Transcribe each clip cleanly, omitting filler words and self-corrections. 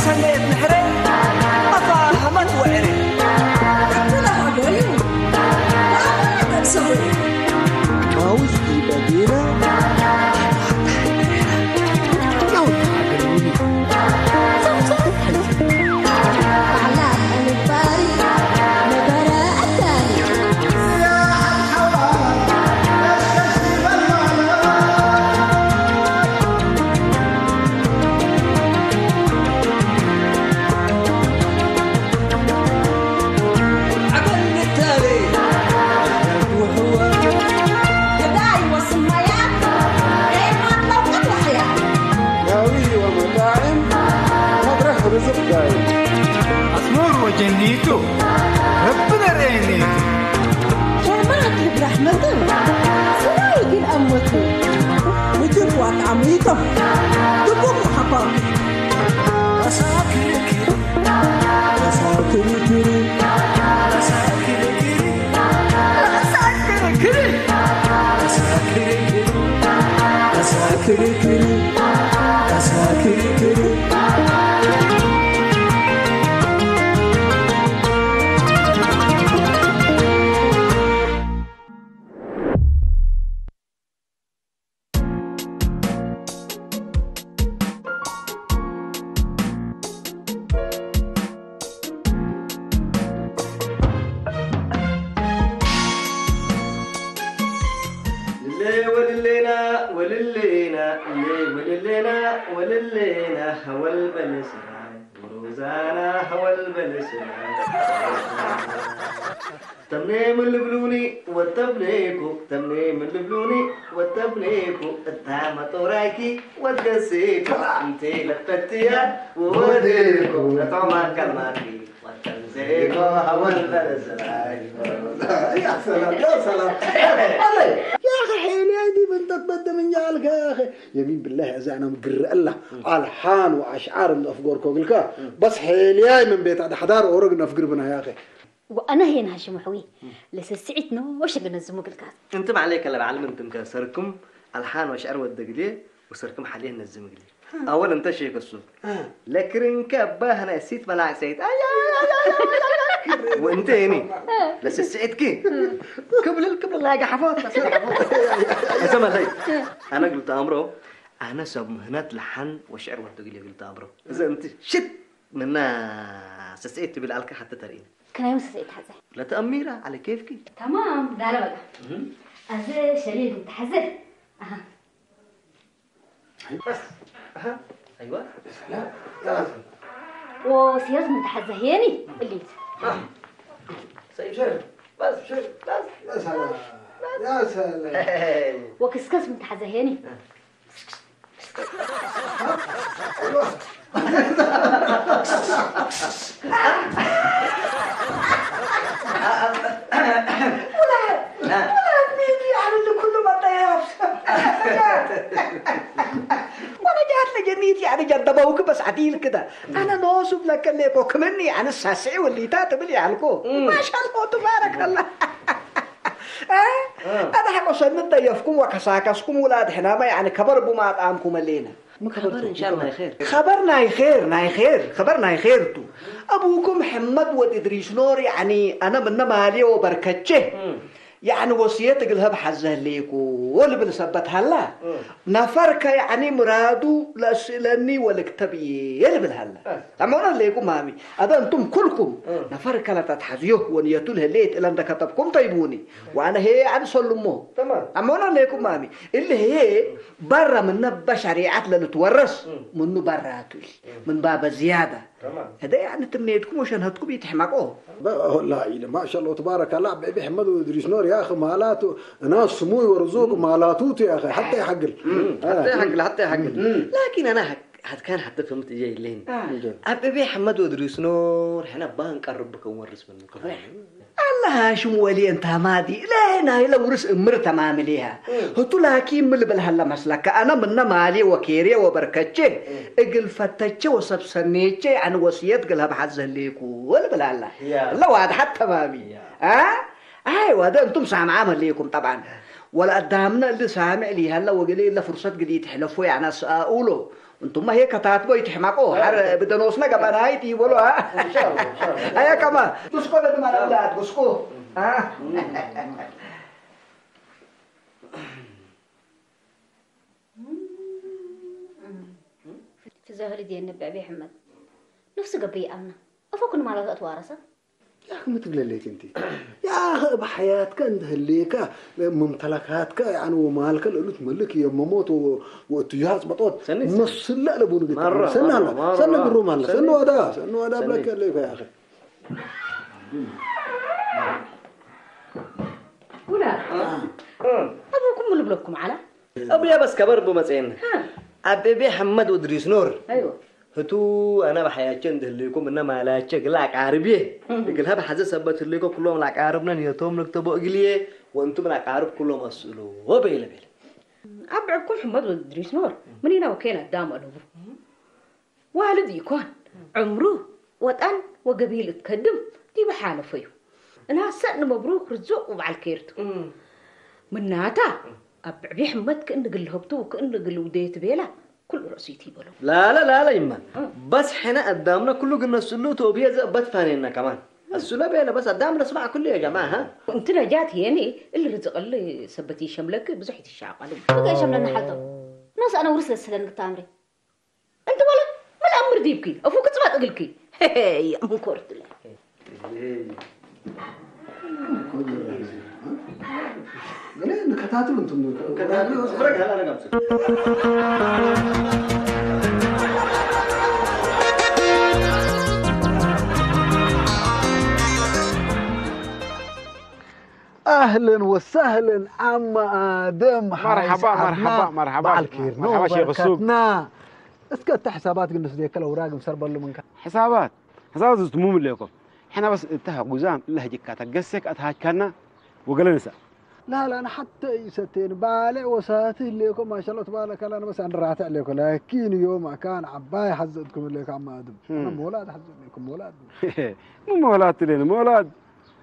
سنيت نحري أفاهمت وعري أنا هقولي ما تسوي عاوز بديلة أسمور وجنيتو ربنا رينيتو جماعة برحمته سلايقين أموته وجبوات عميته تبوك حقاك أساكركي أساكركي وللينا هو البلسنا وروزانا هو البلسنا تمنيم البلوني والتبنيكو تمنيم البلوني والتبنيكو التامة طورايكي والدسيكو انتي لفتيا ووديكو نطعمان كالماكي والتنزيكو هو البلسنا يا سلام يا سلام يا أخي حيلي هذه بنت تبدأ من جالك يا أخي يمين بالله أزعنا مقر الله ألحان وأشعار من أفقار كوغلكا بس حيلي هاي من بيت عد حدار ورقنا أفقر بنا يا أخي وأنا هنا هاشم محوي لسسعتنا وشقنا الزموق الكاس انتم عليك اللي بعلم انتم كسركم الحان واشعار ودقليه وسركم حاليا نزم قليل اول انت شيء الصوت لكن كباه انا نسيت ملاك سيد وانت هني لسسعتك قبل لاقي حفاظ اسمع هي انا قلت امره انا سب مهنات لحن وشعر ودقليه قلت امره اذا انت شت منا سسعت بالالك حتى ترين كان يوم سسعت حزة لا تأميرة على كيفك تمام ده لا بقى أزاي شريك انت حزة بس ايوه لا وسيارة من تحزهياني اللي سيب شرب بس شرب بس يا سلام يا سلام وكسكس من تحزهياني ولا ميدي على اللي كله ما طياف وانا جات لي جنيتي يعني جدبوك بس عديل كده انا نوصف لك اللي كمني عن الساسعي واللي تاتبلي عليكم ما شاء الله تبارك الله انا حقصن نضيفكم وكساكسكم ولاد حنامه يعني كبر بما طعامكم اللينا خبر ان شاء الله خير خبرنا خير تو ابوكم محمد وادريس نور يعني انا من مالي وبركتشه يعني وصيتك لها بحزه ليكو ولا بنثبت هلا نفرك يعني مرادو لاسلني والكتبي يلي بالهلا تمام ليكم مامي هذا انتم كلكم نفرك لا تتحزيوه ونيتو لهليت الا انت كتبكم طيبوني وانا هي عن سلمه تمام ليكم مامي اللي هي برا من بشريعه لنتورث منه براتوي من باب زياده هذا يعني تمنيتكم وشنهتكم يتحمقوا لا ما شاء الله تبارك الله بحمد وادريس نور يا اخي مالات ناس سموي ورزوق مالاتوت يا اخي حتى يحقل حتى يحقل لكن انا كان حتى فهمت جاي لين ابي محمد وادريس نور احنا بنقرب ونورث منكم الله هاشم ولي انت مادي لا هنا لو ورث امر تمام ليها هتو لكن من بالهلا مسلك انا من مالي وكيري وبركتشه اقل فتشه وسبسنيشه عن وصيت قالها بحزه ليكو ولا بالهلا لا واحد حتى مامي ايوه ده انتم سامعين ليكم طبعا ولا قدامنا اللي سامع لي هلا وقال لي فرصه قد يتحلفوا يعني اقولوا انتم ما هي كتاتبو يتحمقوا بدنا وصلنا كمان هاي تيبولوا ها ان شاء الله ان شاء الله هيا كمان تسكو لدي ما نولاد تسكو ها في زهري دي النبي أبي حمد نفس قبي أمنا أفكر ما لقيت وارثة يا أخي ما تقول ليك أنت يا أخي بحياتك أنت هليك ممتلكاتك يعني ومالك اللي تملك يا مموت وتجهز بطوط نص لا لبون قلت مرة سنة هلا سنة قروم هلا سنة هذا بلك ليك يا أخي ولا أبوكم من بلوككم على أبويا بس كبر بمسعين أبي حمد ودريس نور أيوة هتو أنا بحياتي عند الليكم إنما لا شيء لا عربية يقول هذا حاجة سبت الليكم كلهم لا عربنا نيتهم نكتبوا إجليه وأنتم لا عرب كلهم مسؤولون وبيلا بيلا أبعكم حمد ودريس نور من هنا وكينا دام ألوه والد يكون عمره وطن وقبيل تقدم دي بحاله فيه أنا سأنا مبروك رزق وبعل كيرتو من ناتا أبعبي حمد كأنه قلهبتو كأنه قلوديت بيلا كل رأسيتي بلو لا يما بس حنا قدامنا كله قلنا السلوت وبيا زبط فانينا كمان السلة بينا بس قدامنا اسمع كله يا جماعة ها وانت جات يعني اللي رزق اللي سبتي شملك بزحتي الشعب عليهم بقى شملنا حلطة ناس أنا ورث السلام قطامري انت ولا ما الأمر ديبكي أفوك تسمع تقلكي هي أمو كورت الله قال إنك كتاتب أنتم كتاتب فرق هلا أنا قمص أهلا وسهلا عم آدم مرحبا شيخ السوق اسكت حسابات قلنا سديك الأوراق مسربل منك حسابات زتموم لكم احنا بس انتهى جوزان الله جكاتك قسك اتهاكنا وقال نسى لا أنا حتى يستين بالع وساتين لكم ما شاء الله تبارك الله أنا بس أنا راتع لكم لكن يوم كان عباي حزتكم لك عم آدم أنا مولاد حزت لكم مولاد مو مولاد لنا مولاد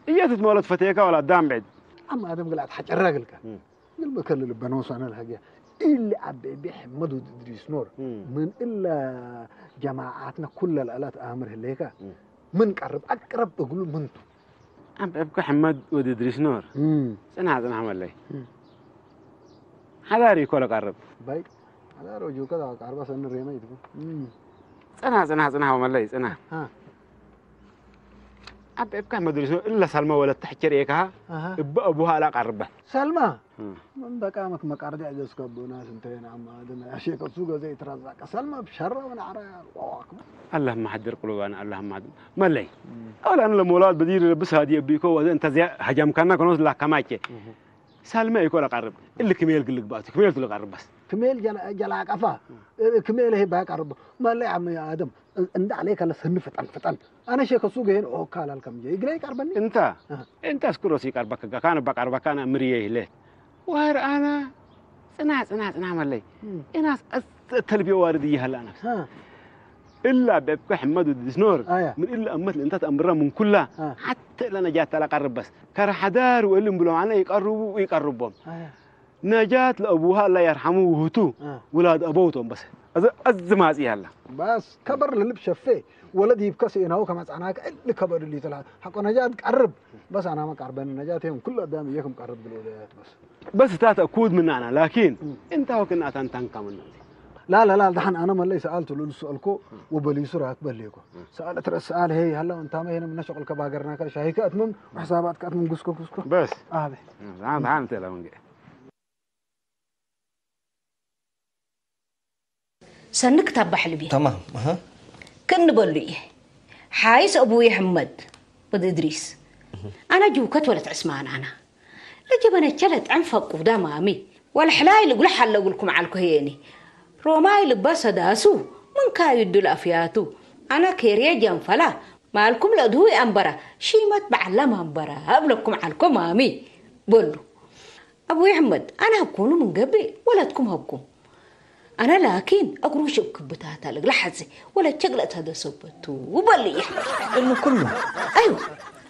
إياه تتمولد فتيكا ولا دام بعد عم آدم قلعت حج الرجل كان قل بكل البنوس أنا الحقيقة إلا أبي حمد ودريس نور من إلا جماعاتنا كل الآلات آمر هليكا من أقرب أقول منتو عم بيبقى حمد ودريس نور سنة هذا نعمل لي هذا ريكول قرب باي هذا رجوع كذا قرب سنة ريما يتكون سنة عمل لي سنة عم بيبقى حمد ودريس نور إلا سلمى ولا تحكي ريكها أبوها لا قربه سلمى من بقامك مقارد عجز كبونا سنتين عم آدم يا شيخ السوق زي ترزاق سلمى بشر ونعرى الله أكبر اللهم حدر قلوبنا اللهم حدر ما لي أولا أنا المولاد بدير بس هذه أبيكو وهذا أنت زي هجم كنا كنوز لا كماكي سلمى يكون قرب اللي كميل قلك بات كميل تقول قرب بس كميل جلا كفا كميل هي باك قرب ما لي عم يا آدم عند عليك على سن فتن أنا شيخ السوق هنا أو كلا الكم جاي يقولي قربني أنت أذكر سيك قربك كان بقربك كان مريه له وهر أنا سنة عمل لي الناس التلبية واردية هلا أنا إلا بيبقى حمد ودسنور من إلا أمت أنت تأمرها من كلها حتى لنا جات على قرب بس كرحدار وإلهم بلو معنا يقربوا ويقربهم نجاة لأبوها الله يرحمه وهتو ولاد أبوتهم بس الزمازي هلا بس كبر اللي بشفه ولد يبكسي هنا وكما عناك اللي كبر اللي طلع حق نجاة قرب بس أنا ما قربان نجاتهم كل قدام ياكم قرب بالولاد بس تأكد مننا لكن أنت هو كنا تنتنك مننا لا دحين أنا ما اللي سألته له سؤالكو وبليسر أكبر ليكو سألت السؤال هي هلا أنت ما هنا من شغل كباجرنا كل شيء كأتمم وحسابات كأتمم قسكو بس هذا عام تلا من جاي سنك تبح لبي تمام كن بقولي حايس أبوي حمد بدي إدريس أنا جوكت ولا عثمان أنا لجبنا جلت عنفق قدام أمي والحلاي اللي قول حل أقولكم على الكهيني روماي لباس داسو من كايد الأفياتو أنا كيريا جنفلا مالكم لدهوي أنبرا شيمت بعلم أنبرا أبلكم علىكم أمي بقولوا أبوي حمد أنا هكون من قبل ولا تكون هبكم أنا لكن أقروش بكبتها لك لحظة ولا تشغلت هذا صوبته وبلي إنه كله أيوة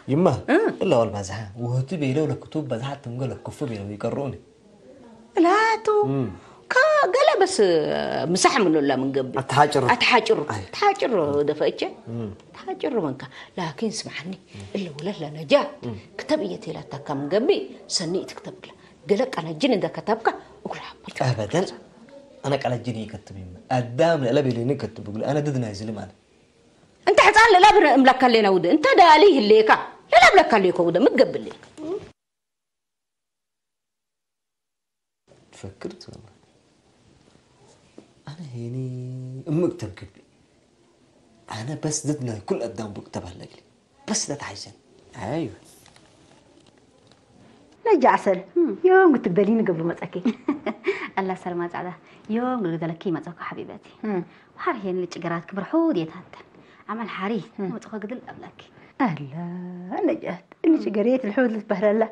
يما إلا والمزحة وهتبي لو لك كتب بزحت تنقول لك كفوا بينو يقروني لا تو قال بس مسح منه لا من قبل أتحاجر دفعتش تحاجر منك لكن اسمعني إلا ولا لا نجا كتبيتي لا تكم قبل سني تكتب له قالك أنا جن إذا كتبك أقول أبدا أنا على جني كتبين قدام لا بيلي نكتب بقول أنا ضدنا يزلم أنا أنت حتقال لا بملك لنا وده أنت داليه الليكا لا بملك ليك وده متقبل لك فكرت والله أنا هني مكتب قبلي أنا بس ضدنا كل قدام بكتبها لي بس ده تعيشن أيوه نجي عسل يوم قلت تقدرين قبل ما تأكي الله سلامات على يوم قلت لك كي ما تأكل حبيباتي وحرهين اللي تجرات كبر حود يتهدى عمل حري ما تأكل قدل قبلك أهلا نجات اللي تجريت الحود اللي تبهر الله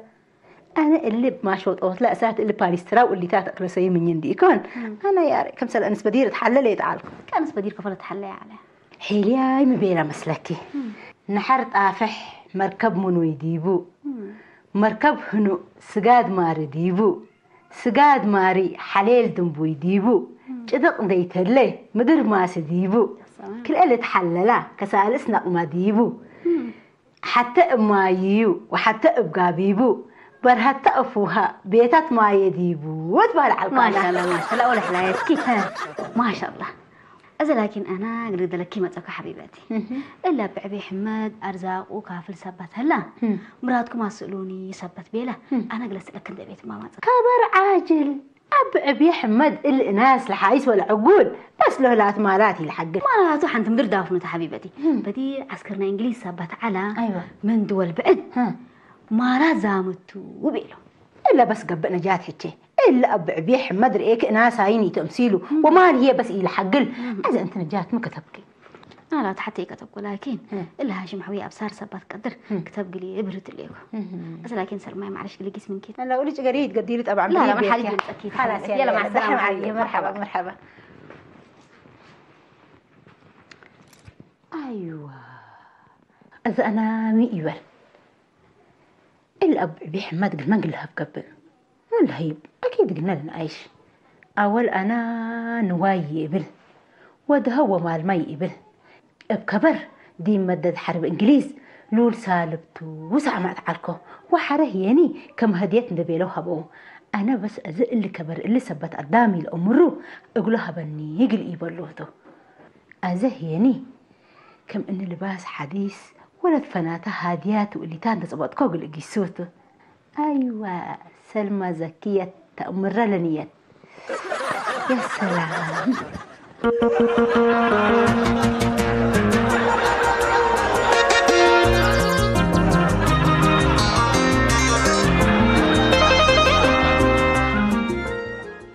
أنا اللي بماشوط أوت لا ساعة اللي باريسترا واللي تاعت رسي من يندي كون أنا يا كم سنة أنس بدير تحلل يتعالكم كأنس بدير كفلت تحلي عليه حيلي مبيرة مسلكي نحرت آفح مركب منو يديبو مركب هنو سقاد ماري ديبو سقاد ماري حليل دنبو يديبو جدق نديت اللي مدر ماس ديبو كل اللي تحللا كسالسنا ما ديبو حتى ما يو وحتى ابقى بيبو برهت أفوها بيتات ما يديبو وتبال على ما شاء الله ما شاء الله ولا حلايتك ما شاء الله لكن أنا قلت لك كيما تأكل حبيباتي إلا بعبي حمد أرزاق وكافل سبت هلا مراتكم ما سألوني سبت بيله أنا جلست لك كنت بيت ماما كبر عاجل أبي حمد الناس لحايس ولا عقول بس له لا مالاتي الحق مالاته حنت مدير دافنة حبيبتي بدي عسكرنا إنجليز سبت على من دول بعد مالات زامت وبيله إلا بس قبل نجات حكي إلا أبي حمد رأيك ناس عيني تمثيله وما هي بس إلى حقل إذا أنت نجات ما كتبك أنا لا تحتي كتب ولكن إلا هاشم حوي أبصار سبت قدر كتب لي إبرة الليكو بس لكن سلمى معلش لي جسم كده أنا قولي قريت قديرة أبو عبد لا ما حد أكيد خلاص يلا مع السلامة مرحبا أيوة إذا أنا ميول الأب بحمد قل ما قلها بقبل ولا هيب أكيد قلنا لنا عايش أول أنا نواي إبل وده هو مال ماي إبل بكبر دي مدد حرب إنجليز لول سالبتو وسعمت عالكو وحره يعني كم هديت ندبيلو هبو أنا بس أزق اللي كبر اللي سبت قدامي الأمرو أقولها بني يقل إيبالوتو أزه يعني كم إن لباس حديث ولد فناته هاديات واللي تاند صبت كوغل إجيسوتو أيوة سلمى زكية تأمر لنيت يا سلام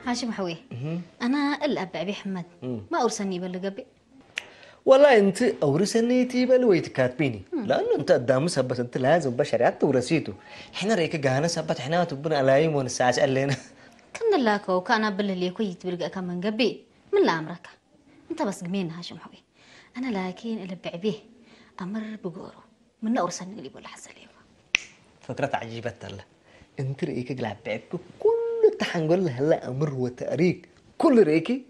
هاشم حوي أنا الأب أبي حمد ما أرسلني بلقبي والله أنت أورثنيتي بلويت كاتبيني لأنه أنت قدام سبت أنت لازم بشريات ورثيته إحنا ريك جانا سبت إحنا تبنا ألايم ونساعد علينا كنا لك وكان باللي كويت برجع كمان قبي من لا أمرك أنت بس جمين هاشم حوي أنا لكن اللي بعبيه أمر بجوره من أرسلني اللي بقول حسليم فكرة عجيبة تلا أنت ريك جلاب بعبك كل تحنقول هلا أمر وتأريك كل ريكي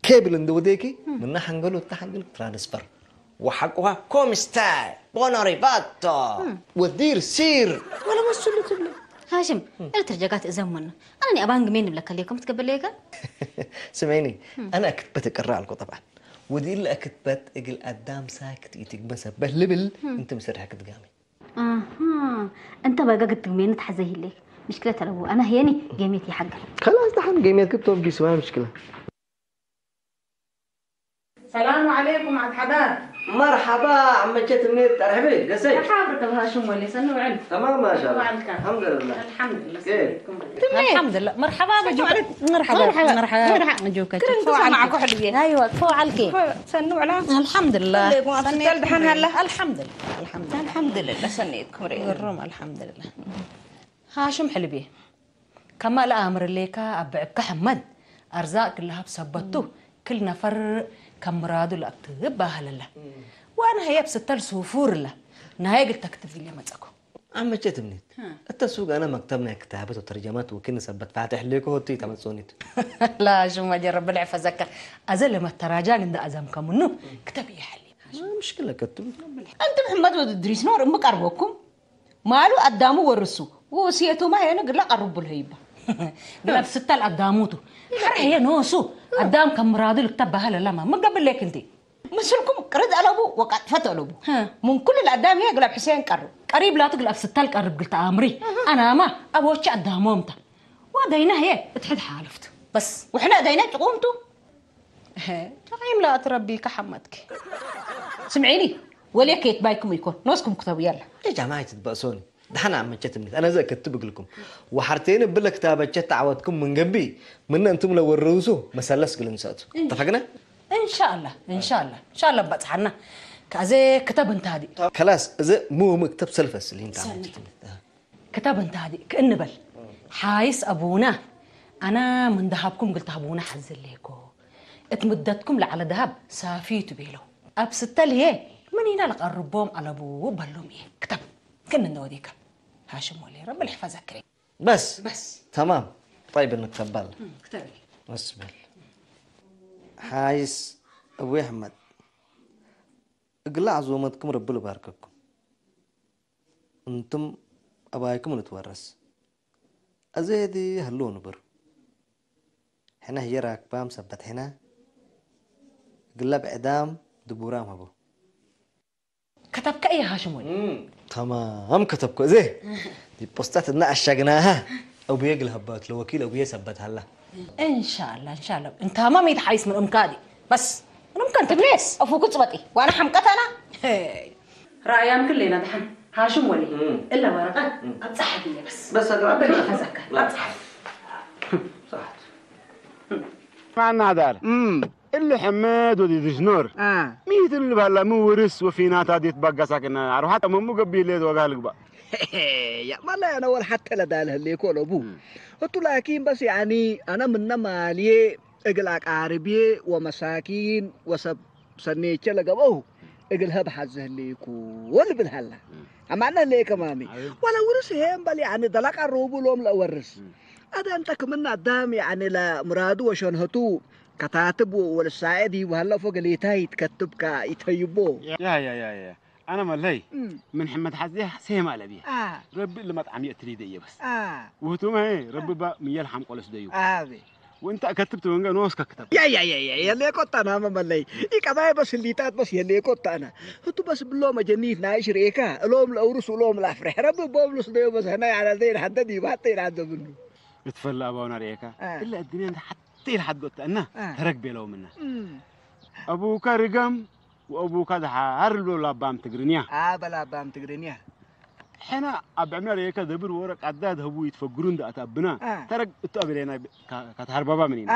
كابل اندوديكي من حنقول التحنقول ترانسفر وحقها كومستاي بونوريفاتو ودير سير ولا مسلو تبلي هاشم الترجعات زمن أنا أبان مين بلك ليكم تقبل ليك سمعيني أنا أكتبت أقرأ لكم طبعا ودي اللي أكتبت أجل قدام ساكت يتك بس بهلبل أنت مسرها كتقامي أنت بقى قد مين تحزيه ليك مشكلة لو أنا هيني جيميتي حقك خلاص دحين جيميت كتبتهم بيسوا ما مشكلة السلام عليكم عبد حداد مرحبا عم جت منين ترحبي قصي حاضرك هاشم ولي سنو علم تمام ما شاء الله الحمد لله الحمد لله كيف الحمد لله مرحبا بجوك مرحبا نجوك معك وحدي ايوه فوق كيف سنو على الحمد لله سنيت دحين هلا الحمد لله الحمد لله سنيتكم الروم الحمد لله هاشم حلبي كما الامر ليك ابعك حمد ارزاق كلها بسبته كل نفر كمرادو لأكتب بهلا له وأنا هي بستل سوفور له نهاية تكتب لي مزاكو عم جت منين التسوق انا مكتبنا كتابات وترجمات وكنا سبت فاتح ليك هوتي تمسونيت لا شو ما جرب العفة ذكر أزل لما التراجع عند أزمكم منه كتب يحلي ما مشكلة كتب أنت محمد ود إدريس نور أمك أربكم مالو قدامه ورسو وسيتو ما هي نقول لا قرب الهيبة قلب ستة قداموتو هي نوسو قدام كم راضي كتب هلا لما ما قبل لك أنت مسلكم قرد ألبو وقت فتلبو من كل القدام هي قلب حسين قريب لا تقلب ستة قرب قلت أمري أنا ما أبوش قدامومته ودينا هي بتحد حالفت بس وإحنا دينا تقومتو تعيم لا تربي كحمدك سمعيني وليك يتبايكم يكون نوسكم كتاب يلا يا جماعة تتبقسوني دحنا عم جت مني أنا زي كتب لكم وحرتين بلا كتابة جت عودكم من جنبي من أنتم لو الروسو مسلس قلنا ساتو اتفقنا؟ إن شاء الله إن شاء الله إن شاء الله بتصحنا كذا كتاب انت هذه خلاص إذا مو مكتب سلفس اللي انت عملت كتاب انت هذه كأن بل حايس أبونا أنا من ذهبكم قلت أبونا حزل ليكو اتمدتكم لعلى ذهب سافيت بيلو أبسط ليه من هنا لقربهم على أبوه بلوم إيه كتاب كنا نوديك هاشم ولي رب الحفاظ كريم بس تمام طيب إنك تبال كتابي بسم الله حايس أبو أحمد اقلع عزومتكم رب الله بارككم انتم أبايكم نتورس أزيدي هلو نبر هنا هي راكبام سبت هنا قلب إعدام دبورام هبو كتبك أي هاشم ولي تمام كتبك زي دي بوستات إننا أشجناها أو بيقل هبات لو وكيل أو بيثبت هلا إن شاء الله إن شاء الله أنت ما ميت حايس من أمكادي بس ممكن تبليس أفوق كتبتي وأنا حمقت أنا رأيام كلنا دحين هاشم ولي إلا ورقة أتصحى لي بس أقرأ حزك أتصحى صح معنا دار اللي حماد ودي دجنور ميت اللي بهلا مو ورث وفينات هذه تبقى ساكنة عارف حتى مو قبيلة وقالك بقى يا ما لا أنا ولا حتى لا داله اللي يكون أبوه قلت لكن بس يعني أنا من مالي اقلق عربي ومساكين وسب سنيتش لقبوه اقلها بحزه ليكو ولا بالهلا اما انا ليك مامي ولا ورث هم بل يعني دلق الروبو لهم لا ورث هذا انت كمان قدام يعني لا مرادو وشنهتو كتاتب والساعدي وهلا فوق اللي يتكتب كيتيبو يا انا ملي من حمد حزيه سيم على بيه ربي اللي مطعم يتريديه بس وهتوم هي ربي بقى ميلحم قلس ديو وانت كتبت من نوسك كتب يا اللي كنت انا ما ملي كذا بس اللي تات بس اللي كنت انا هتو بس بالله ما جنيت نايش ريكا لوم الاورس ولوم الافرح ربي بوبلس ديو بس هنا على دين حددي بحطي عند منه بتفلى ابونا ريكا الا الدنيا حتى لحد قلت انا ركبي لو منه ابوك رقم وابوك هذا هرلو لابام تقرنيا بلا بام تقرنيا حنا أبعنا ريكا دبر ورق عداد هبو يتفجرون ده أتابنا ترى تقابلنا كتهربابا منين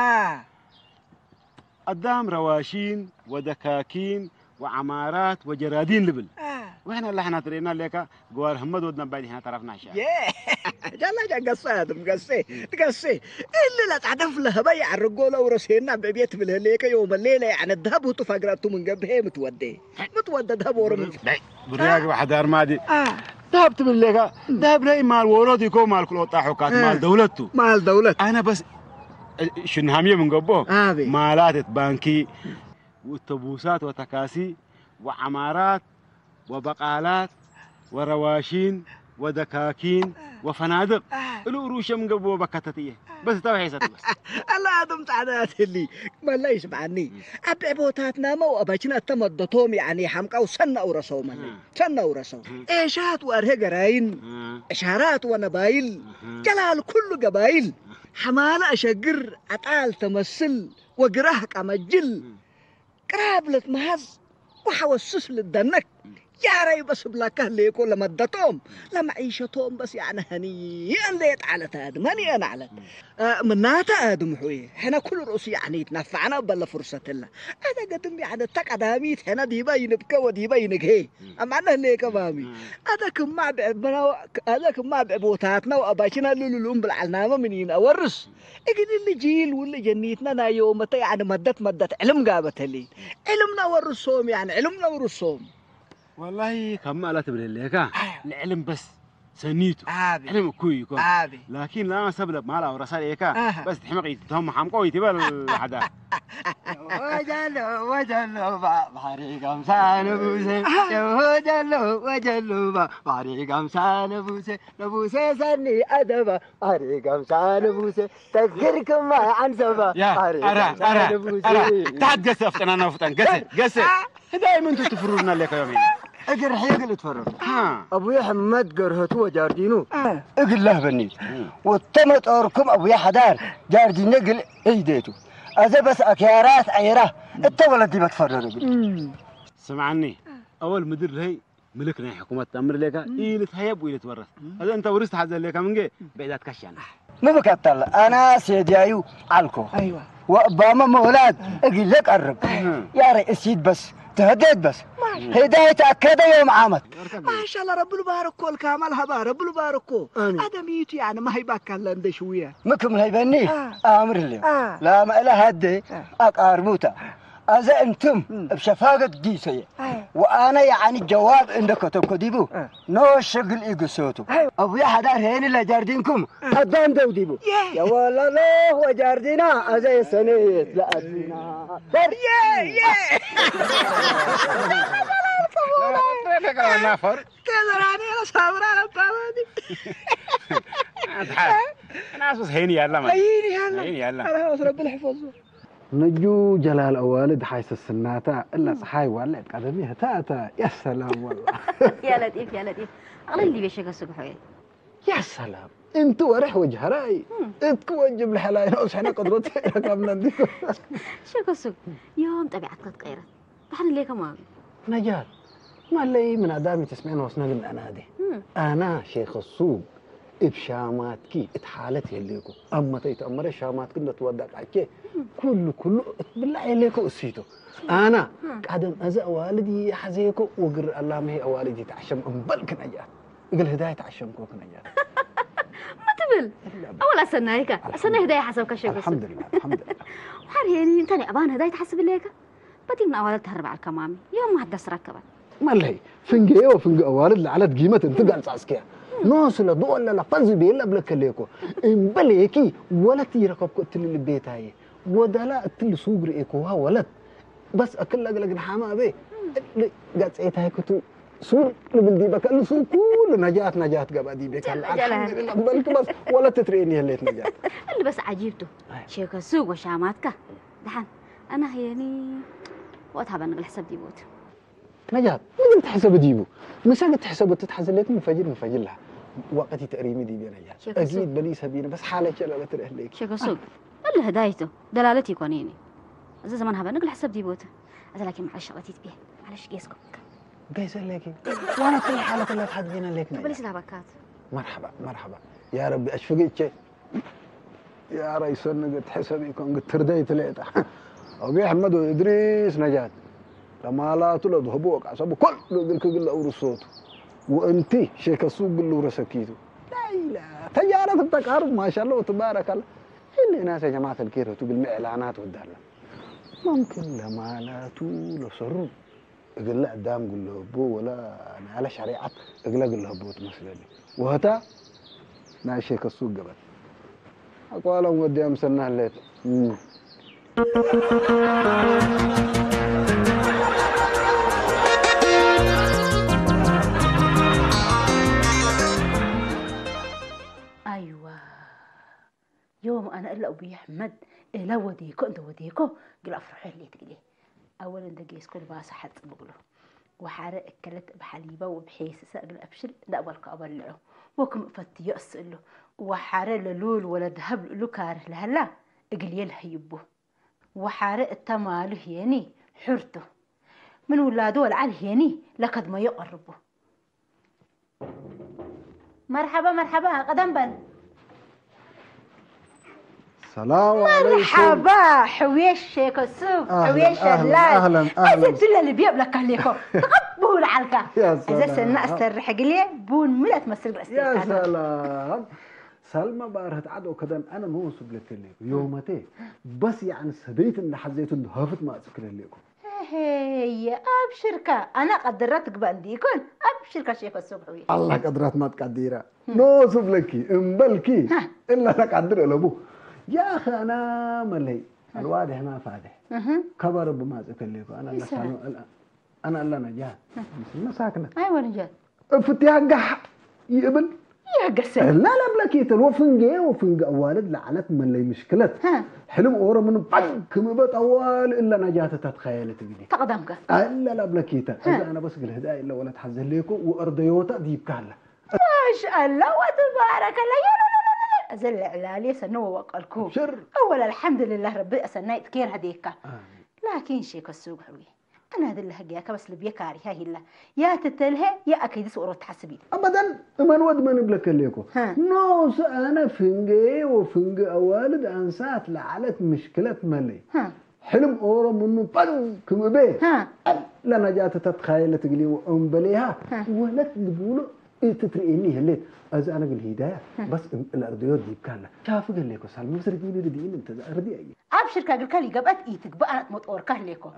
قدام رواشين ودكاكين وعمارات وجرادين لبل وإحنا اللي إحنا ترينا ليك جوار محمد ودنا بعدين إحنا تعرفنا أشياء جل قصة مقصة اللي لا تعرف لها بيع الرجولة ورسينا ببيت بالهليك يوم الليلة يعني الذهب وتفجرته من قبله متودي ذهب ورمي برياق واحد أرمادي ذهبت بالليك ذهب لي مال ورودي كو مال كل طاحوكات مال دولته أنا بس شنو هامية من قبله مالات بانكي وتبوسات وتكاسي وعمارات وبقالات ورواشين ودكاكين وفنادق القروش من قبل بكتتيه بس توحيست بس الله ادم تعدات اللي ما لا يسمعني ابي بوتاتنا ما واباجنا تمدتهم يعني حمقه وسنه ورسو من سنه ورسو ايشات وارهقراين اشارات ونبايل جلال كل قبايل حماله اشقر اطال تمثل وقرهك امجل قرابله مهز وحوسس للدنك يا ري بس بلاكه ليكو لما ادتهم لما عيشتهم بس يعني هنيئا ليت على تادم هنيئا على مناتا ادم حوي حنا كل رؤوس يعني يتنفعنا بلا فرصة الله هذا قدم يعني تقداميت حنا دي باينك ودي باينك هي اما انا ليك مامي هذا كما بعبنا هذا كما بعبوتاتنا واباكنا لولوم بالعلنامه منين اورس اجد اللي جيل واللي جنيتنا نا يوم يعني مدت علم قابت لي علمنا ورسوم يعني علمنا ورسوم والله كم لا تبري لك العلم بس سنيتو آبي علم كوي يكون آبي لكن لا سبب مالا ورسال إيكا بس تحمقي تهم حمقوي تبال حدا وجلو بحري قمسان بوسي وجلو بحري قمسان بوسي نبوسي سني أدبا بحري قمسان بوسي تذكركم ما عن سبا يا أرى تحت قسفت أنا نفتن قسف دائما انتوا تفررنا لك يومين اقر حيقل تفرر ابويا حمد قرهتو جاردينو اقل له بني وتمت اوركم ابويا حدار جاردين اقل ايديتو اذا بس اكيارات عيره انت ولدي بتفرر سمعني اول مدير هي ملكنا حكومه تامر لك إيه تهيب وإيه تورث هذا انت ورثت حاجه لك من جي بعدات كشان ما بكتل انا سيديايو علكو ايوه واباما مولاد اقل لك قرب يا رئيسيد بس تهديت بس هداية أكده يوم عامت ما شاء الله رب الباركو الكامل هبا رب الباركو أدميت يعني ما هيباك لندي شوية مكمل هيبني آمر لي لا ما إله هدي أقاربوتا إذا أنتم بشفاقة ديسية وأنا يعني جواب عندك تكديبو نو شغل إيجوسوتو أبويا حدار هيني اللي جاردينكم قدام دوديبو يا والله لا هو جاردينا إذا سنيت لا أدينا لا نافر كذا راني أنا صابر على الطاولة أنا أسوس هيني يلا ما هيني يلا أنا رب الحفظه نجو جلال أوالد حيث السناتا إلا صحاي والد قدميها تاتا يا سلام والله يا لطيف يا لطيف الله اللي بيشك الصبح يا سلام انتو ورح وجه راي انتو وجب الحلاين وسحنا قدرتي رقم نديكو شك الصبح يوم طبيعتك تغيرت تحن ليه كمان نجال ما لي من أدامي تسمعين وصنا من أنا دي أنا شيخ السوق بشامات كي اتحالت يليكو أما تيتأمر الشامات كنا تودق عكي كله بالله يليكو أسيتو أنا قادم أزا والدي حزيكو وقر الله مهي والدي تعشم أمبلك نجات يقول هداية تعشم كوك نجات ما تبل أول أسنايك أسناي هداية حسب كشيء الحمد لله الحمد لله وحريني انتني أبان هداية تحسب ليك بدي من أولاد تهرب على الكمامي يوم ما حدث ركبت ما لهي فنجي وفنجي أوالد لعلت قيمة انت قال ساسكيها نوصل دول لا فز بيلا بلك ليكو ان بليكي ولا تيركب كنت اللي البيت هاي ودلا تل سوق ريكو ها ولد بس اكل اقلق حما بي قد سيت هاي كنت سور لبلدي بكل سوق كل نجات قبادي بك الحمد لله بلك بس ولا تتريني هليت نجات اللي بس عجيبته شيك السوق وشاماتك دحين انا يعني واتعب انا الحساب دي بوت نجات ما قلت حساب ديبو مساقت حساب تتحسن لك مفجر لها وقتي تقريمي دي بينا نجات اكيد بلي سبينا بس حالة لا تريح لك شيك السوق اللي هدايته دلالتي كونيني إذا زمان هبا نقول حساب دي بوته لكن معلش شغلتي تبيه معلش قيسكم قيس لك وانا كل حالة لا تحدينا لك بليس لابكات مرحبا يا ربي اشفقك يا ريس نقد حسابي كون قد ترديت ليتا ابي احمد وادريس نجات لما لا تلد هبوك عصبو كل لو قل اورو صوت وانتي شيك السوق قل له رسكيتو لا تجارة التقارب ما شاء الله وتبارك الله اللي ناس يا جماعة الكيرة تقول معلانات والدهلة ممكن لما لا تولو صرب يقول لا قدام قل له هبو ولا انا على شريعة يقول له قل له هبو تمثل لي وهتا نا شيك السوق قبل اقوالهم ودي امسلنا الليل أيوة يوم أنا إلا أبي أحمد إلا وديكو أنت وديكو قل أفرح اللي تقلي أولا دقيس كل باس حد بقوله وحارة أكلت بحليبة وبحيس سأقل أبشر لا أبلك أبلعه وكم فتي يأسأله وحارة للول ولا ذهب له كاره لهلا أقل يلهيبه وحارة التماله يعني حرته من ولاده والعال يعني لقد ما يقربه مرحبا قدم بل السلام عليكم مرحبا حويش شيك السوق حويش أهلا أزيد دل اللي بيبلك عليكم تقبوا العلكة يا سلام إذا سنة أسترح قليه بون ملت مسر يا سلام سلمى بارهت عدو كذا أنا موصل لك ليكم يومتين بس يعني سبيت إن حزيت إنه هفت ما أذكر ليكم هي أبشرك أنا قدرتك بأنديكون أبشرك شيخ الصبحوي الله قدرات ما تقديرها نوصف لك امبلكي الا لك قدر لابو يا اخي انا ملي الواضح ما فادح كبر بما تكلف انا اللي نجاه ما ساكنه أيوة نجات فتيها قح يقبل يا قسم لا بلاكيت وفنج والد لعنت من لي مشكلة حلم أورا من بنك مبت أول إلا نجاة تتخيل تقولي تقدمك لا بلاكيت إذا أنا بس قل هدايا إلا ولا تحزن ليكو وأرضيوتا ديب كهلا ما شاء الله وتبارك الله يا لا أزل علالي سنو وقلكو شر أول الحمد لله ربي أسناي تكير هديك لكن شيك السوق حوي أنا هذا اللي هجيك بس اللي بيكاري هاي الله يا تتلها يا أكيد سورة تحسبين أبدا من ود من بلك ليكو نوس أنا فنجي وفنج أوالد أنسات لعلت مشكلة ملي حلم أورا منه بنك مبي لا نجاة تتخيل تقولي وأنبليها ولا تقولوا تترئيني هليت أز أنا بالهداية بس الأرضيات دي بكالة شاف قال ليكو سالم مصر دي دين أنت أرضي أي أبشر كقول كلي جبت إيتك بقى أنا متأور كهليكو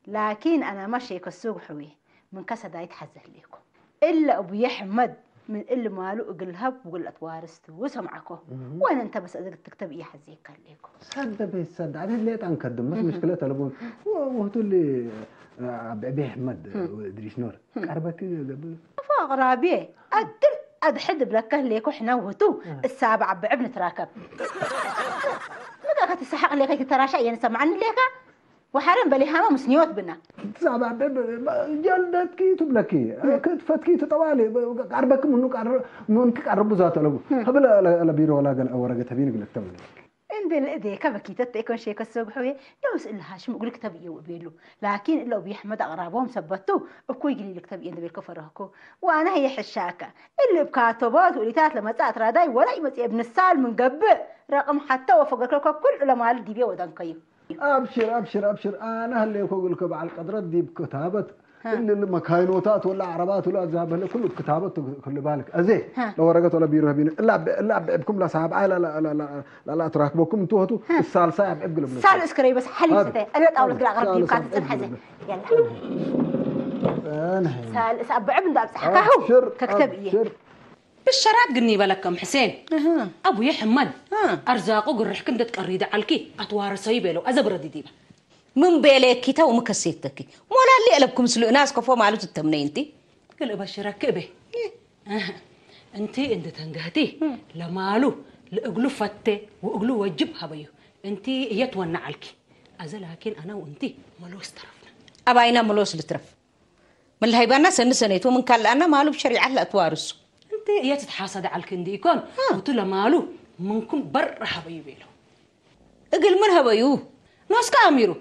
لكن أنا ماشي كالسوق حوي من كسر دا يتحزه ليكو إلا أبو يحمد من اللي ماله قلهب وقل أتوارست وسمعكو وأنا أنت بس أقدر تكتب إيه حزيك ليكو صدق بس صدق عاد ليه تنقدم بس مشكلة تلبون وهتقول لي أبي أحمد وإدريس نور قربك قبل فغرابي أدحد بلك ليكو إحنا وهتو السابع بعبن تراكب لقاك تسحق ليك ترى شيء يعني سمعني ليك وحرم بليها مسنيوت بنا سابع جلدت كي تبلكي كتفت كي تطوالي قربك منك قرب ذات لبو قبل لا بيرو ولا ورقه تبين يقول لك تمام ان بالادي كبكي تتيكون شيء كسوق حوي لو اسالها شو يقول لك تبي وبيلو لكن لو بيحمد اغرابهم ثبتوا اكو يقول لك تبي انت بالكفرهكو وانا هي حشاكه اللي بكاتبات وليتات لما طلعت راداي ولا يمتي ابن السال من قبل رقم حتى وفوق كل لما دي بي ودنكيو أبشر أنا هاللي أقول لك بعد القدرات دي بكتابة اللي مكاينوتات ولا عربات ولا ذهب هلا كله بكتابة كل بالك أزاي لو ورقة ولا بيرو بين لا بكم لا صعب لا تراكبكم انتوا هتو السال صعب ابقلب سال اسكري بس حلي ستة أنا أقول لك لا غرب كانت تنحزن يلا أنا سال اسأب عبن داب سحكاهو ككتب إيه بالشرات قني بالكم حسين أبو يحمد أرزاقه قرح كم تقريد علكي أطوار سيبيلو أزبر ديبه من بيلك كتا ومكسيتك مولا اللي قلبكم سلو ناس كفو معلوت التمنين انتي قل أبشرك به انتي انت تنقهتي لمالو لأقلو فتة وأقلو وجبها بيو انتي يتونا علكي لكن أنا وانتي ملوس طرفنا أباينا ملوس لطرف من الهيبانا سنسانيتو من كان لأنا مالو بشريعة لأتوارسو انتي يتتحاسد على انديكون وطول مالو منكم برها بيو بيلو اقل منها بيو ناس كاميرو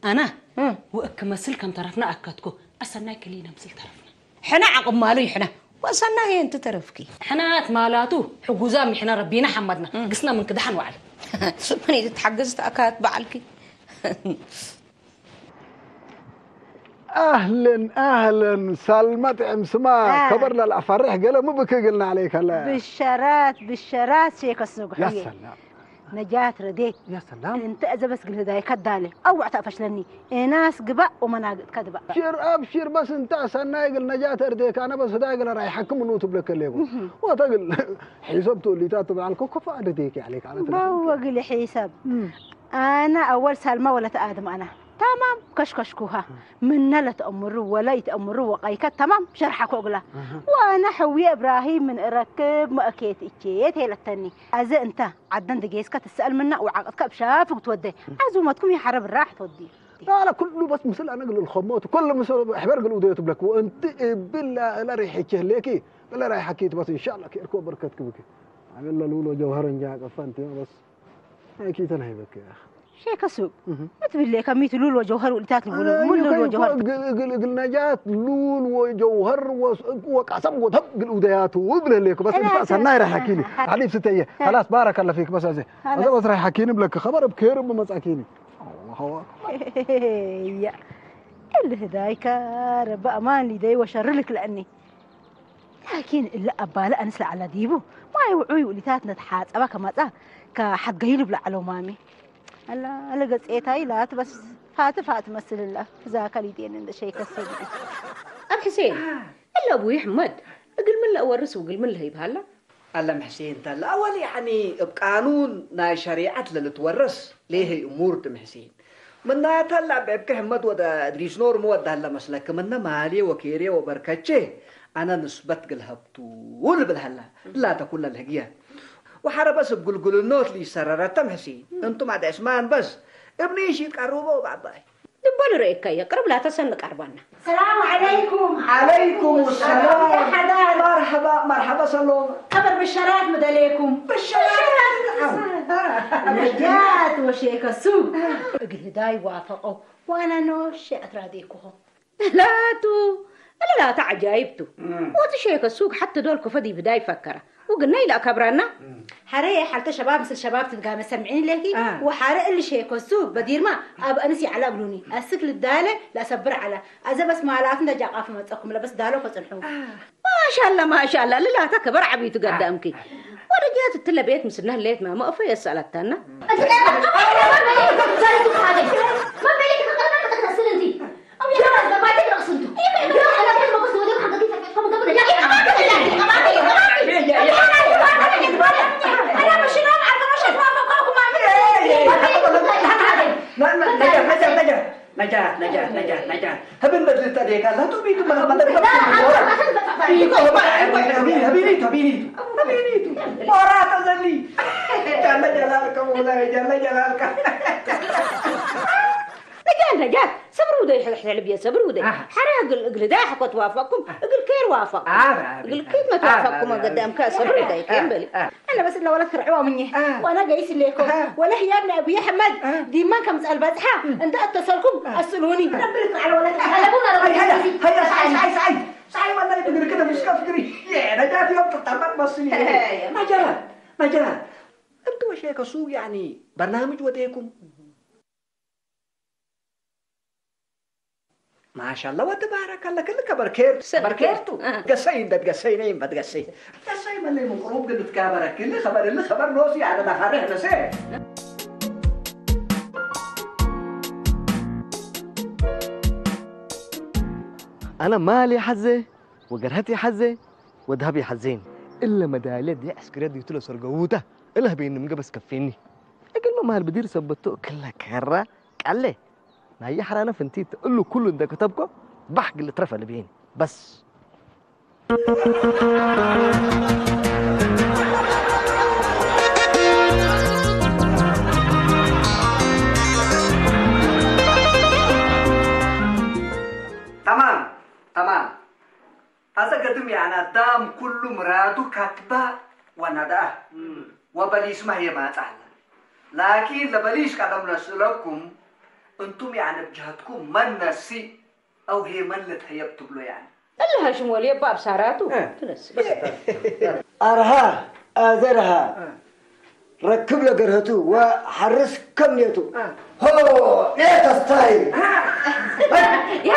أنا وأكمسل كم طرفنا أكدكو أصلنا كلينا مسل طرفنا حنا عقب مالو يحنا وأصلنا هي أنت طرفكي حنات مالاتو حجوزام إحنا ربينا حمدنا قسنا من كده حنوعل مني تتحجزت أكاد بعلكي أهلا سلمت عمسما كبر للأفرح قال مو بك قلنا عليك هلا بالشرات شيك السوق يا سلام نجاة رديك يا سلام انت اذا بس قلت هدايا كدالي او اعتقفشلني ناس قبا ومناقد كذبا ابشر بس انت سناي قل نجاة رديك انا بس هدايا قل راح يحكم ونوتب لك الليبو وتقل حسبته اللي تاتب على الكوكو رديك عليك على بوق لي حساب انا اول سلمى ولا ادم انا تمام كشكشكوها من لا تأمروا ولا يتأمروا وقيكت تمام شرحك أقوله وأنا حوي إبراهيم من أركب مأكيت إتشيت هي للتاني أزا أنت عدن دقيسك تسأل منا وعقدك بشافك تودي عزومتكم يا حرب الراح تودي لا كله بس مثل أنا أقول الخموت وكل مثل حبر قالوا ده يطبلك وأنت بالله لا ريح يحكي ولا رايح حكيت بس إن شاء الله كيركو بركتك بك عمل له لولو جوهر جاك فانت بس أكيد أنا هيبك يا أخي شيء كسب ما تبي لي كم لول وجوهر ولتات لول مو لول وجوهر قلنا جات لول وجوهر وقسم وذب الوديات وابن ليك بس انت سناي راح حكيني علي ستيه خلاص بارك الله فيك بس هذا بس راح حكيني بلك خبر بخير بمساكيني الله يا اللي هدايك رب امان لي داي وشر لك لاني لكن الا اباله انسل على ديبو ما يوعوي ولتات نتحات ابا كما كحد قيلب على مامي هلا قصيتاي لا بس هات مثل الله ذاك اللي دين عند شيء كسر أب حسين إلا أبوي أحمد أقل من لا أورث وقل من هيب هلا علم حسين تلا أول يعني بقانون نا شريعة للتورث ليه أمور تم حسين من نا تلا بابك أحمد ودا إدريس نور مود هلا مسلك من مالي وكيري وبركتشي أنا نسبت قلها بطول بالهلا لا تقول الهجية وحرا بس بقول النوت اللي سررت تم حسين أنتم عاد عثمان بس ابني شيء قربوا وبعد باي دبل رأيك يا قرب لا تسنك أربعنا السلام عليكم. عليكم السلام يا حداد. مرحبا سلام. خبر بالشرات مدليكم. بالشرات نجات وشيك السوق. اقل هداي وافقوا وانا نوش اتراديكهم. لا تو لا تعجايبتو وتشيك السوق حتى دول كفدي بداي فكره وقلنا إلى كبرنا حريه حالته شباب مثل شباب تلقى مسمعين لكي وحاره اللي شيك السوق بدير ما ابقى نسي على قلوني السكل الداله لا صبر على اذا بس ما لافنا جا قاف مصكم لا بس دالو فصنحو ما شاء الله لا تكبر عبيت قدامك وانا جات التلا بيت مسنه الليت ما في السالتنا نجاح هبين بدل تديك لا تبي ما هبيني مرات زلي جل جلالك مولاي جل جلالك نجاح صبروا ده يحل بيا صبروا ده حرق القلدا حكوا توافقكم قل كير وافق قل كيف ما توافقكم قدام كاس صبروا ده كم بلي انا بس لو لا ترعوا مني وانا جايس لكم ولا هي ابن ابي احمد دي ما كم اسال بزحه انت اتصلكم اسالوني ربك على ولا هيا سعي والله تقدر كده مش كفكري يا نجاح يوم تطبق بصني نجاح انتوا وشيك السوق يعني برنامج وديكم ما شاء الله وتبارك الله كلك بركيرتو قصين ده قصينين بتقصي قصي ما اللي مقروب قد تكابرك كل خبر نوسي على ما خرح نسيه أنا مالي حزة وقرهتي حزة وذهبي حزين إلا مدالة دي عسكريات دي تلو سرقوته إلا هبين مقبس كفيني أقل ما مال بدير سبتو كلها كرة قال ما هي حرانة فنتي تقول له كله ده كتبكو بحق اللي ترفع اللي بين بس تمام هذا قدم يعني دام كل مراده كاتبة ونداه وبليش ما هي ما تعلم لكن لبليش قدم نسألكم انتم يعني بجهتكم من نسي او هي من اللي تهيبتوا له يعني الله شموليه باب ساراته بس ارها اذرها ركب له قرهته وحرس كميته هو ايه تستايل يا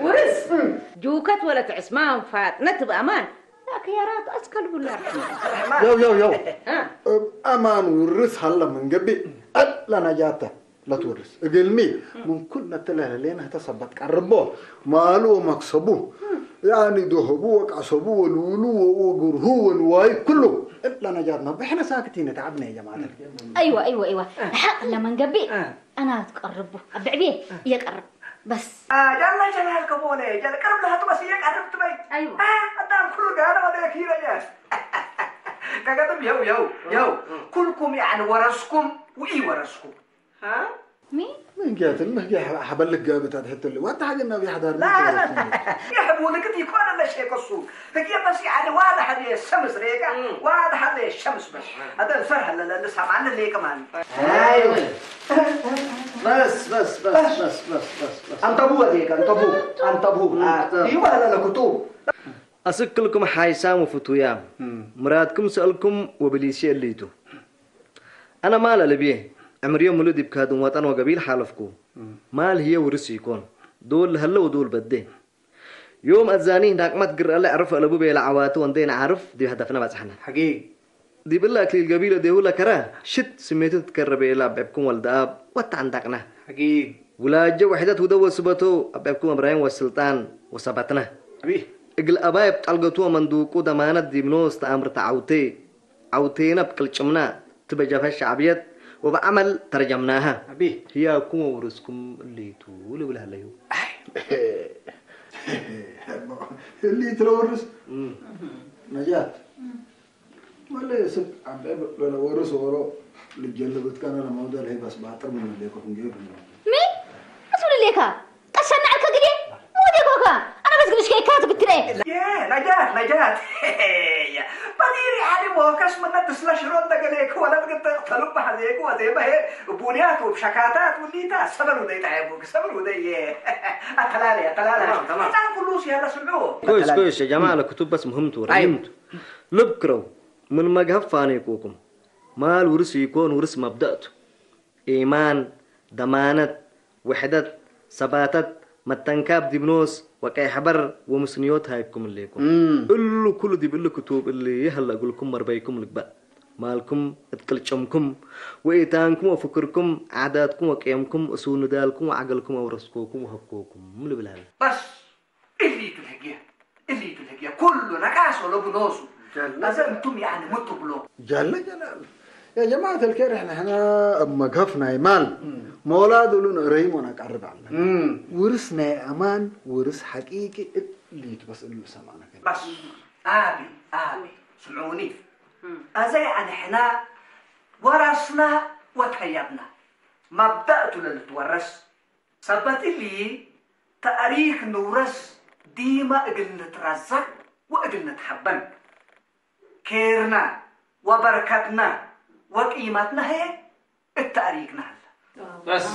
ورس جوكت ولا تعسمان فات نتب امان لكن يا رات اسكل بالله يو امان ورث هلا من قبل لا نجاته لا تورث قلمي من كل نتله لين هتثبت قربوه مالو مكسبوه يعني ذهبوه وقصبوه ولولوه وقرهوه والواي كله لا نجاتنا احنا ساكتين تعبنا يا جماعه ايوه حق لما نقبي انا اتقربه ابعبيه يقرب بس جل جلالك مولي جل قرب لها بس يقرب تبي ايوه قدام كله قاعد ما ده كيرا يا كقدم يو كلكم يعني ورثكم واي ورثكم ها مين من جات المهجة حبلك جابت هاد اللي وانت حاجه النبي حضر لا يحبونك انت يكون لا شيء قصو فكيف بس يعني واضح هذه الشمس ريكا واضح هذه الشمس بس هذا الفرح اللي نسمع عنه ليه كمان ايوه بس انتبهوا ذيك انتبهوا ايوه لا كتب أسكلكم حايسام وفتويام مرادكم سألكم وبليشي الليتو أنا مال لبيه عمر يوم مولودي بكادون وطن وقبيل حالفكو مال هي ورث يكون دول هلا ودول بدين يوم أذاني هناك ما تقرأ لا أعرف ألبو بيلا عواتو وندين عارف دي هدفنا بس إحنا حقيقي دي بالله أكل القبيلة دي ولا كراه شت سميتو تكرب إلى بابكم والداب وتعندقنا حقيقي ولا جو وحدات ودو سبتو بابكم إبراهيم والسلطان وسبتنا أبي إقل أبايب تلقتوا مندوقو دمانة ديمنوس تأمر عوتينا بكل شمنا تبجى في الشعبيات وبعمل ترجمناها أبي هي كم ورسكم اللي تقول ولا هلايو اللي تلورس نجات ولا يسب عم ولا ورس ورو اللي جلبت كان انا موضوع هي بس بعطر من اللي كنت جايب مين أسول ليكا قشنا على كذي مو ديكوكا أنا بس قلت شيء كاتب التري يا نجات يا بديري علي موكش من تسلا شرون دقليك ولا بقت طلب بحذيك وذي به بنيات وبشكاتات واللي تا سبر ودي تعبوك سبر ودي أتلالي تمام كلوس يلا سمعوه كويس يا جماعة الكتب بس مهمته ورحمته لبكرو من مجهب فانيكوكم ما الورث يكون ورث مبدأته إيمان ضمانة وحدة ثباتت متنكاب ديبنوس وكاي حبر ومسنيوت هايكم الليكم اللو كل دي بالله كتب اللي يهلا اقول لكم مربيكم لك بقى مالكم اتقلشمكم وايتانكم وفكركم عاداتكم وقيمكم اصول ندالكم وعقلكم ورزقكم وحقوقكم من بالله بس اللي تلقيه كله نكاس ولا بنوسو لازم انتم يعني متبلو جل يا جماعة الخير احنا مقفنا ايمان مولاد لنا ريم ونقرب على ورثنا امان ورث حقيقي اللي بس اللي سمعنا كده بس ابي سمعوني ازاي يعني احنا ورثنا وتهيبنا مبدأتنا اللي تورث ثبت لي تاريخ نورث ديما اجل نترزق واجل نتحبن كيرنا وبركتنا وقيمتنا هي التاريخنا بس